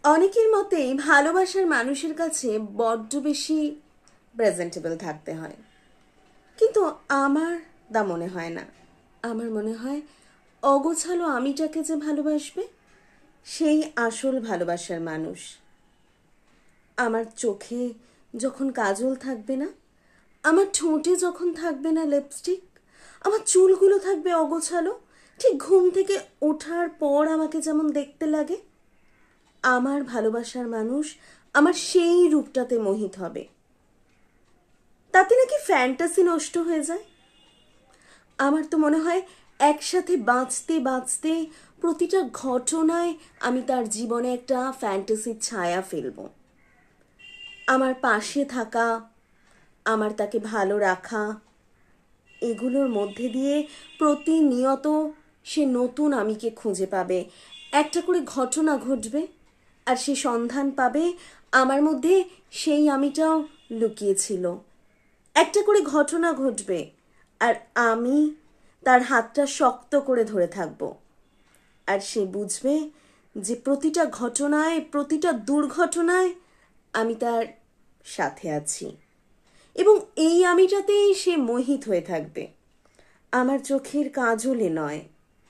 অনেকের মতেই ভালোবাসার মানুষের কাছে বড্ড বেশি প্রেজেন্টেবল থাকতে হয়, কিন্তু আমার তা মনে হয় না। আমার মনে হয় অগোছালো আমিটাকে যে ভালোবাসবে সেই আসল ভালোবাসার মানুষ। আমার চোখে যখন কাজল থাকবে না, আমার ঠোঁটে যখন থাকবে না লিপস্টিক, আমার চুলগুলো থাকবে অগোছালো, ঠিক ঘুম থেকে ওঠার পর আমাকে যেমন দেখতে লাগে, আমার ভালোবাসার মানুষ আমার সেই রূপটাতে মোহিত হবে। তাতে নাকি ফ্যান্টাসি নষ্ট হয়ে যায়। আমার তো মনে হয় একসাথে বাঁচতে বাঁচতে প্রতিটা ঘটনায় আমি তার জীবনে একটা ফ্যান্টাসির ছায়া ফেলব। আমার পাশে থাকা, আমার তাকে ভালো রাখা, এগুলোর মধ্যে দিয়ে প্রতিনিয়ত সে নতুন আমিকে খুঁজে পাবে। একটা করে ঘটনা ঘটবে আর সে সন্ধান পাবে আমার মধ্যে সেই আমিটাও লুকিয়েছিল। একটা করে ঘটনা ঘটবে আর আমি তার হাতটা শক্ত করে ধরে থাকব। আর সে বুঝবে যে প্রতিটা ঘটনায়, প্রতিটা দুর্ঘটনায় আমি তার সাথে আছি, এবং এই আমিটাতেই সে মোহিত হয়ে থাকবে, আমার চোখের কাজলে নয়।